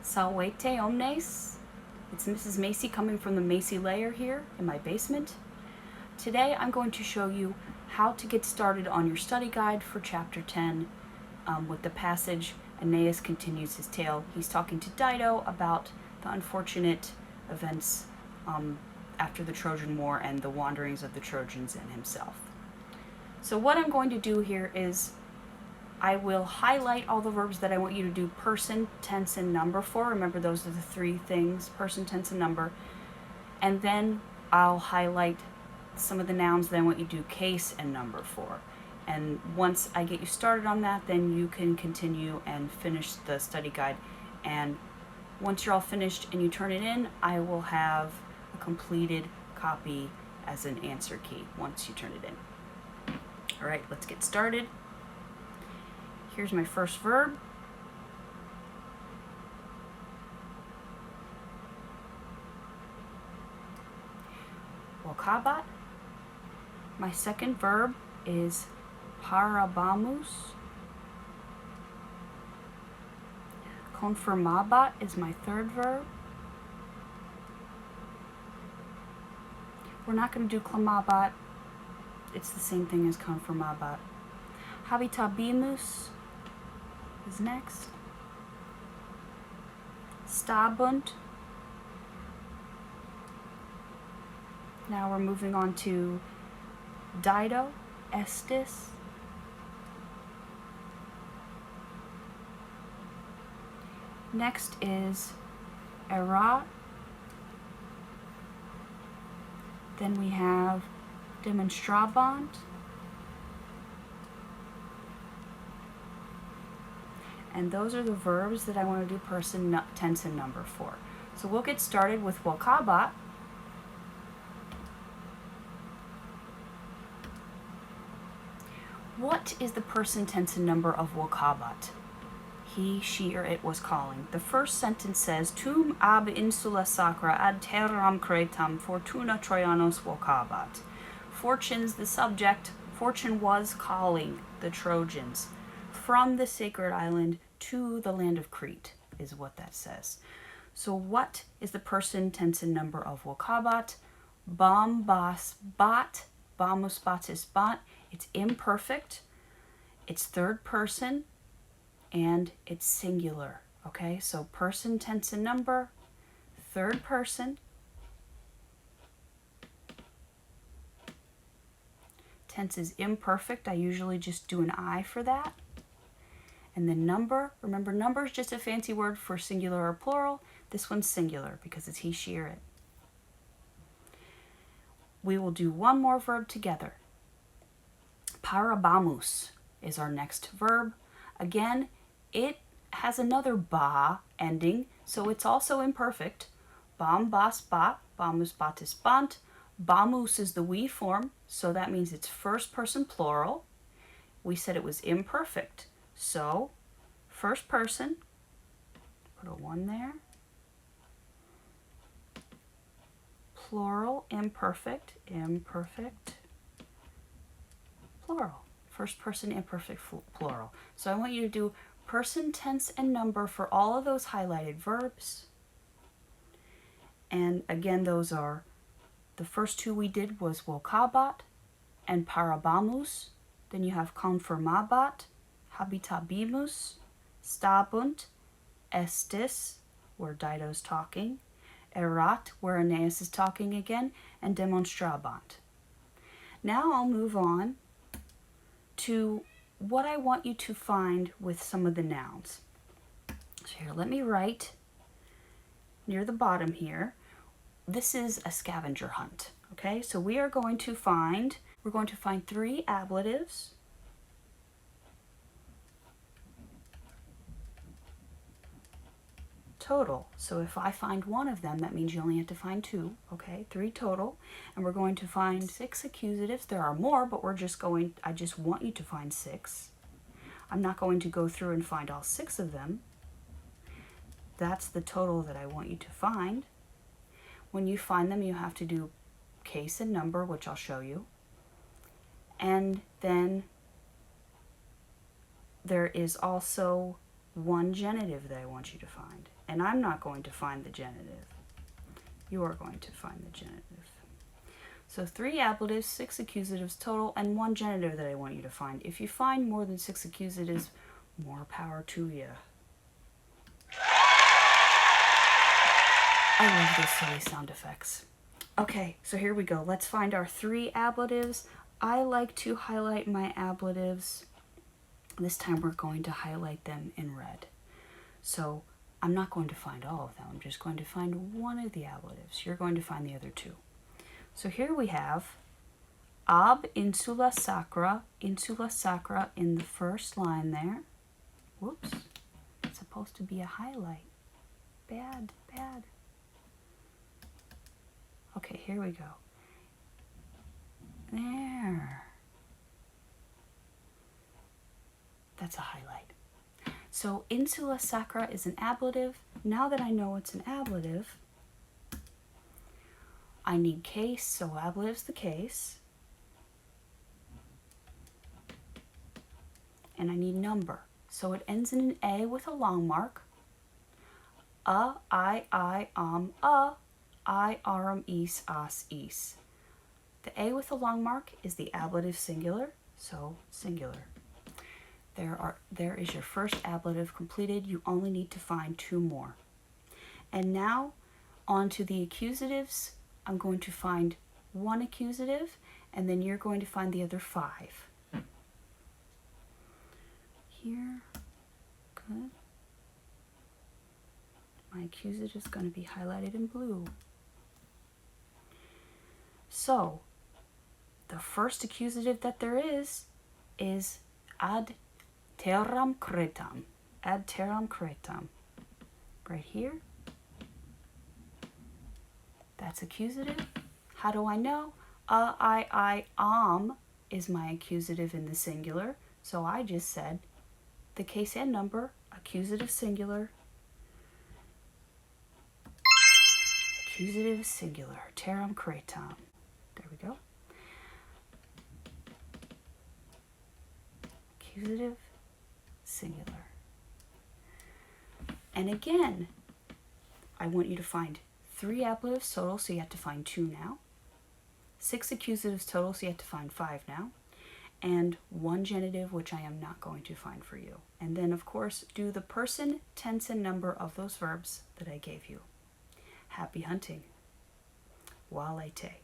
Salvete omnes. It's Mrs. Macy coming from the Macy layer here in my basement. Today I'm going to show you how to get started on your study guide for chapter 10 with the passage Aeneas continues his tale. He's talking to Dido about the unfortunate events after the Trojan War and the wanderings of the Trojans and himself. So what I'm going to do here is I will highlight all the verbs that I want you to do person, tense, and number for. Remember, those are the three things: person, tense, and number. And then I'll highlight some of the nouns that I want you to do case and number for. And once I get you started on that, then you can continue and finish the study guide. And once you're all finished and you turn it in, I will have a completed copy as an answer key once you turn it in. All right, let's get started. Here's my first verb. Vocabat. My second verb is parabamus. Confirmabat is my third verb. We're not going to do clamabat. It's the same thing as confirmabat. Habitabimus is next. Stabunt. Now we're moving on to Dido, estis. Next is erat. Then we have demonstrabant. And those are the verbs that I want to do person, tense, and number for. So we'll get started with vocabat. What is the person, tense, and number of vocabat? He, she, or it was calling. The first sentence says, Tum ab insula sacra ad terram cretam fortuna Trojanos vocabat. Fortune's the subject. Fortune was calling the Trojans from the sacred island to the land of Crete, is what that says. So what is the person, tense, and number of vocabat? Bombas bat, bamus batis bat. It's imperfect, it's third person, and it's singular. Okay, so person, tense, and number, third person. Tense is imperfect. I usually just do an I for that. And then number, remember, number is just a fancy word for singular or plural. This one's singular because it's he, she, or it. We will do one more verb together. Parabamus is our next verb. Again, it has another ba ending, so it's also imperfect. Bam, bas, bat, bamus, batis, bant. Bamus is the we form, so that means it's first person plural. We said it was imperfect. So, first person, put a 1 there. Plural, imperfect, imperfect, plural. First person, imperfect, plural. So I want you to do person, tense, and number for all of those highlighted verbs. And again, those are, the first two we did was vocabat and parabamus. Then you have confirmabat, habitabimus, stabunt, estis, where Dido's talking, erat, where Aeneas is talking again, and demonstrabant. Now I'll move on to what I want you to find with some of the nouns. So here, let me write near the bottom here. This is a scavenger hunt, okay? So we're going to find 3 ablatives. Total. So if I find one of them, that means you only have to find 2, okay? 3 total. And we're going to find 6 accusatives. There are more, but I just want you to find 6. I'm not going to go through and find all 6 of them. That's the total that I want you to find. When you find them, you have to do case and number, which I'll show you. And then there is also one genitive that I want you to find. And I'm not going to find the genitive. You are going to find the genitive. So 3 ablatives, 6 accusatives total, and 1 genitive that I want you to find. If you find more than 6 accusatives, more power to you. I love those silly sound effects. Okay, so here we go. Let's find our 3 ablatives. I like to highlight my ablatives. This time we're going to highlight them in red. So I'm not going to find all of them. I'm just going to find one of the ablatives. You're going to find the other 2. So here we have ab insula sacra in the first line there. Whoops, it's supposed to be a highlight. Bad. Okay, here we go. There. That's a highlight. So insula sacra is an ablative. Now that I know it's an ablative, I need case, so ablative's the case. And I need number. So it ends in an A with a long mark. I, arum, is, as, is. The A with a long mark is the ablative singular, so singular. There is your first ablative completed. You only need to find 2 more. And now on to the accusatives. I'm going to find 1 accusative, and then you're going to find the other 5. Here, good. My accusative is going to be highlighted in blue. So, the first accusative that there is ad terram cretam. Ad terram cretam. Right here. That's accusative. How do I know? I, am is my accusative in the singular. So I just said the case and number, accusative singular. Accusative singular. Terram cretam. There we go. Accusative singular. And again, I want you to find 3 ablatives total, so you have to find 2 now. 6 accusatives total, so you have to find 5 now. And 1 genitive, which I am not going to find for you. And then, of course, do the person, tense, and number of those verbs that I gave you. Happy hunting. Walete.